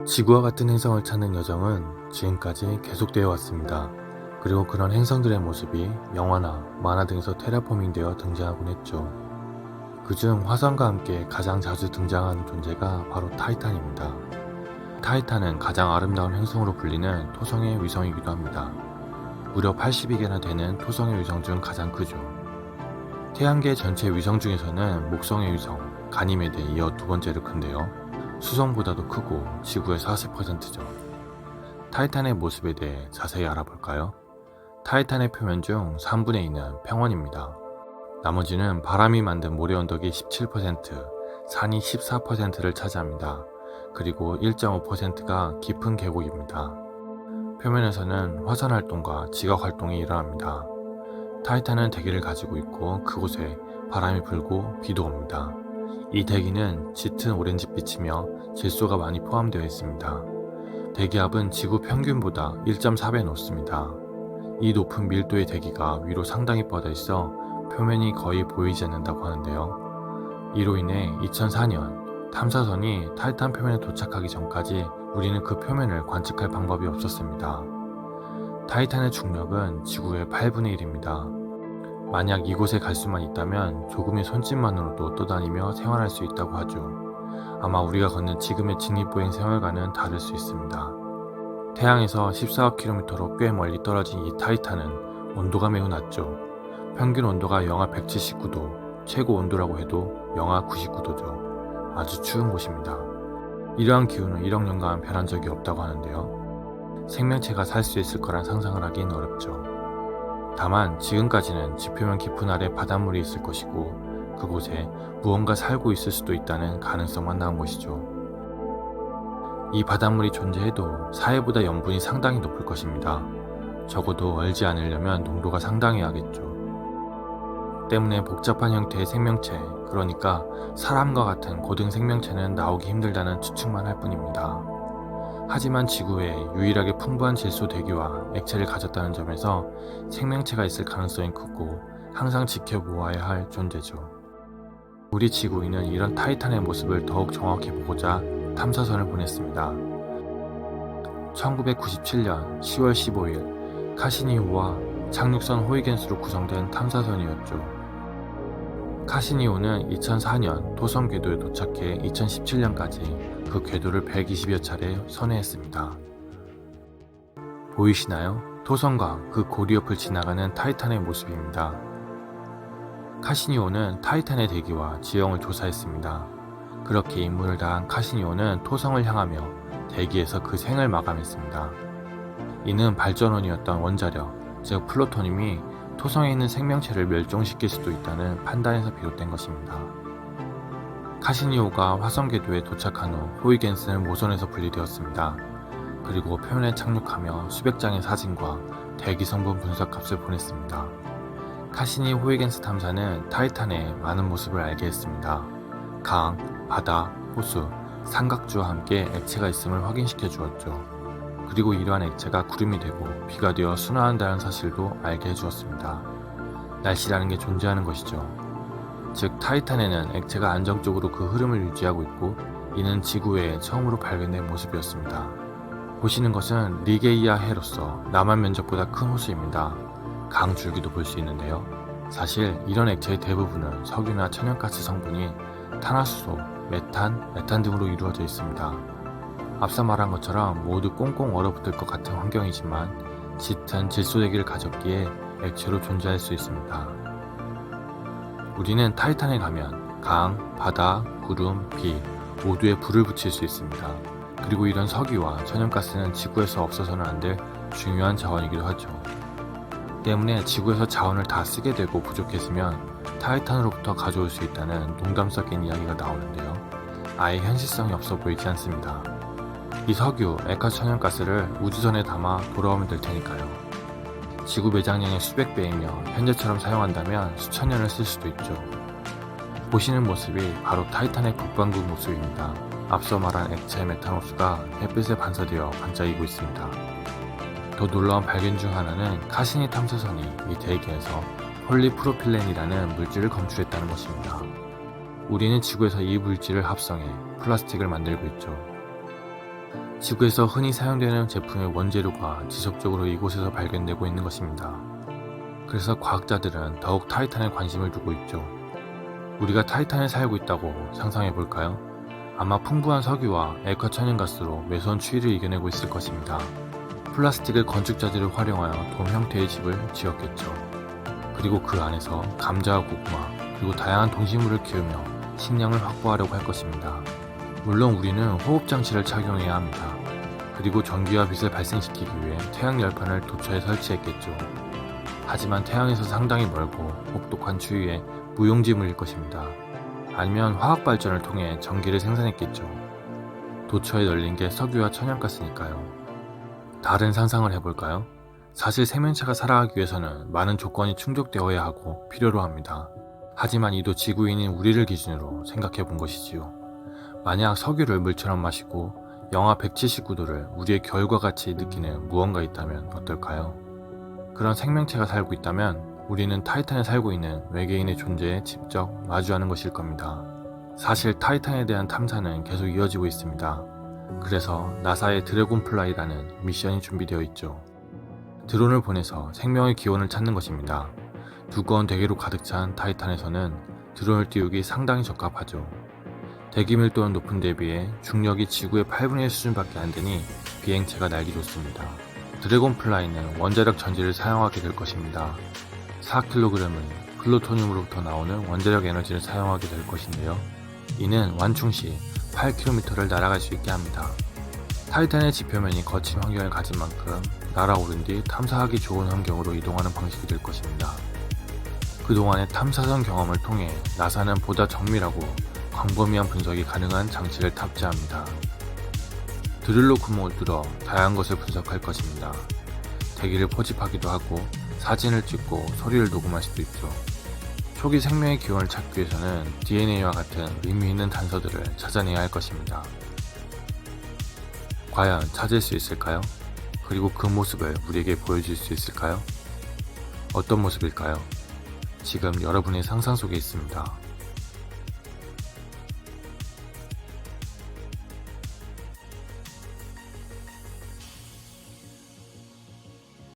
지구와 같은 행성을 찾는 여정은 지금까지 계속되어 왔습니다. 그리고 그런 행성들의 모습이 영화나 만화 등에서 테라포밍되어 등장하곤 했죠. 그중 화성과 함께 가장 자주 등장하는 존재가 바로 타이탄입니다. 타이탄은 가장 아름다운 행성으로 불리는 토성의 위성이기도 합니다. 무려 82개나 되는 토성의 위성 중 가장 크죠. 태양계 전체 위성 중에서는 목성의 위성, 가니메드에 이어 두 번째로 큰데요. 수성보다도 크고 지구의 40%죠. 타이탄의 모습에 대해 자세히 알아볼까요? 타이탄의 표면 중 3분의 2는 평원입니다. 나머지는 바람이 만든 모래 언덕이 17%, 산이 14%를 차지합니다. 그리고 1.5%가 깊은 계곡입니다. 표면에서는 화산 활동과 지각 활동이 일어납니다. 타이탄은 대기를 가지고 있고 그곳에 바람이 불고 비도 옵니다. 이 대기는 짙은 오렌지빛이며 질소가 많이 포함되어 있습니다. 대기압은 지구 평균보다 1.4배 높습니다. 이 높은 밀도의 대기가 위로 상당히 뻗어 있어 표면이 거의 보이지 않는다고 하는데요. 이로 인해 2004년 탐사선이 타이탄 표면에 도착하기 전까지 우리는 그 표면을 관측할 방법이 없었습니다. 타이탄의 중력은 지구의 8분의 1입니다. 만약 이곳에 갈 수만 있다면 조금의 손짓만으로도 떠다니며 생활할 수 있다고 하죠. 아마 우리가 걷는 지금의 직립보행 생활과는 다를 수 있습니다. 태양에서 14억 km로 꽤 멀리 떨어진 이 타이탄은 온도가 매우 낮죠. 평균 온도가 영하 179도, 최고 온도라고 해도 영하 99도죠. 아주 추운 곳입니다. 이러한 기후는 1억 년간 변한 적이 없다고 하는데요. 생명체가 살 수 있을 거란 상상을 하긴 어렵죠. 다만 지금까지는 지표면 깊은 아래 바닷물이 있을 것이고 그곳에 무언가 살고 있을 수도 있다는 가능성만 나온 것이죠. 이 바닷물이 존재해도 사해보다 염분이 상당히 높을 것입니다. 적어도 얼지 않으려면 농도가 상당해야겠죠. 때문에 복잡한 형태의 생명체, 그러니까 사람과 같은 고등 생명체는 나오기 힘들다는 추측만 할 뿐입니다. 하지만 지구에 유일하게 풍부한 질소 대기와 액체를 가졌다는 점에서 생명체가 있을 가능성이 크고 항상 지켜보아야 할 존재죠. 우리 지구인은 이런 타이탄의 모습을 더욱 정확히 보고자 탐사선을 보냈습니다. 1997년 10월 15일 카시니호와 착륙선 호이겐스로 구성된 탐사선이었죠. 카시니호는 2004년 토성 궤도에 도착해 2017년까지 그 궤도를 120여 차례 선회했습니다. 보이시나요? 토성과 그 고리 옆을 지나가는 타이탄의 모습입니다. 카시니호는 타이탄의 대기와 지형을 조사했습니다. 그렇게 임무를 다한 카시니호는 토성을 향하며 대기에서 그 생을 마감했습니다. 이는 발전원이었던 원자력, 즉 플루토늄이 토성에 있는 생명체를 멸종시킬 수도 있다는 판단에서 비롯된 것입니다. 카시니호가 화성 궤도에 도착한 후 호이겐스는 모선에서 분리되었습니다. 그리고 표면에 착륙하며 수백 장의 사진과 대기 성분 분석 값을 보냈습니다. 카시니 호이겐스 탐사는 타이탄의 많은 모습을 알게 했습니다. 강, 바다, 호수, 삼각주와 함께 액체가 있음을 확인시켜 주었죠. 그리고 이러한 액체가 구름이 되고 비가 되어 순화한다는 사실도 알게 해주었습니다. 날씨라는 게 존재하는 것이죠. 즉 타이탄에는 액체가 안정적으로 그 흐름을 유지하고 있고 이는 지구 외에 처음으로 발견된 모습이었습니다. 보시는 것은 리게이아 해로서 남한 면적보다 큰 호수입니다. 강 줄기도 볼 수 있는데요. 사실 이런 액체의 대부분은 석유나 천연가스 성분이 탄화수소, 메탄 등으로 이루어져 있습니다. 앞서 말한 것처럼 모두 꽁꽁 얼어붙을 것 같은 환경이지만 짙은 질소대기를 가졌기에 액체로 존재할 수 있습니다. 우리는 타이탄에 가면 강, 바다, 구름, 비 모두에 불을 붙일 수 있습니다. 그리고 이런 석유와 천연가스는 지구에서 없어서는 안 될 중요한 자원이기도 하죠. 때문에 지구에서 자원을 다 쓰게 되고 부족해지면 타이탄으로부터 가져올 수 있다는 농담 섞인 이야기가 나오는데요. 아예 현실성이 없어 보이지 않습니다. 이 석유, 액화 천연가스를 우주선에 담아 돌아오면 될 테니까요. 지구 매장량의 수백 배이며 현재처럼 사용한다면 수천 년을 쓸 수도 있죠. 보시는 모습이 바로 타이탄의 북반구 모습입니다. 앞서 말한 액체 메탄 호수가 햇빛에 반사되어 반짝이고 있습니다. 더 놀라운 발견 중 하나는 카시니 탐사선이 이 대기에서 폴리프로필렌이라는 물질을 검출했다는 것입니다. 우리는 지구에서 이 물질을 합성해 플라스틱을 만들고 있죠. 지구에서 흔히 사용되는 제품의 원재료가 지속적으로 이곳에서 발견되고 있는 것입니다. 그래서 과학자들은 더욱 타이탄에 관심을 두고 있죠. 우리가 타이탄에 살고 있다고 상상해 볼까요? 아마 풍부한 석유와 액화천연가스로 매서운 추위를 이겨내고 있을 것입니다. 플라스틱을 건축자재로 활용하여 돔 형태의 집을 지었겠죠. 그리고 그 안에서 감자와 고구마, 그리고 다양한 동식물을 키우며 식량을 확보하려고 할 것입니다. 물론 우리는 호흡장치를 착용해야 합니다. 그리고 전기와 빛을 발생시키기 위해 태양열판을 도처에 설치했겠죠. 하지만 태양에서 상당히 멀고 혹독한 추위에 무용지물일 것입니다. 아니면 화학발전을 통해 전기를 생산했겠죠. 도처에 널린 게 석유와 천연가스니까요. 다른 상상을 해볼까요? 사실 생명체가 살아가기 위해서는 많은 조건이 충족되어야 하고 필요로 합니다. 하지만 이도 지구인인 우리를 기준으로 생각해 본 것이지요. 만약 석유를 물처럼 마시고 영하 179도를 우리의 겨울과 같이 느끼는 무언가 있다면 어떨까요? 그런 생명체가 살고 있다면 우리는 타이탄에 살고 있는 외계인의 존재에 직접 마주하는 것일 겁니다. 사실 타이탄에 대한 탐사는 계속 이어지고 있습니다. 그래서 나사의 드래곤플라이라는 미션이 준비되어 있죠. 드론을 보내서 생명의 기원을 찾는 것입니다. 두꺼운 대기로 가득 찬 타이탄에서는 드론을 띄우기 상당히 적합하죠. 대기 밀도는 높은 데 비해 중력이 지구의 8분의 1 수준밖에 안 되니 비행체가 날기 좋습니다. 드래곤플라이는 원자력 전지를 사용하게 될 것입니다. 4kg은 플루토늄으로부터 나오는 원자력 에너지를 사용하게 될 것인데요. 이는 완충 시 8km를 날아갈 수 있게 합니다. 타이탄의 지표면이 거친 환경을 가진 만큼 날아오른 뒤 탐사하기 좋은 환경으로 이동하는 방식이 될 것입니다. 그동안의 탐사선 경험을 통해 나사는 보다 정밀하고 광범위한 분석이 가능한 장치를 탑재합니다. 드릴로 구멍을 뚫어 다양한 것을 분석할 것입니다. 대기를 포집하기도 하고 사진을 찍고 소리를 녹음할 수도 있죠. 초기 생명의 기원을 찾기 위해서는 DNA와 같은 의미 있는 단서들을 찾아내야 할 것입니다. 과연 찾을 수 있을까요? 그리고 그 모습을 우리에게 보여줄 수 있을까요? 어떤 모습일까요? 지금 여러분의 상상 속에 있습니다.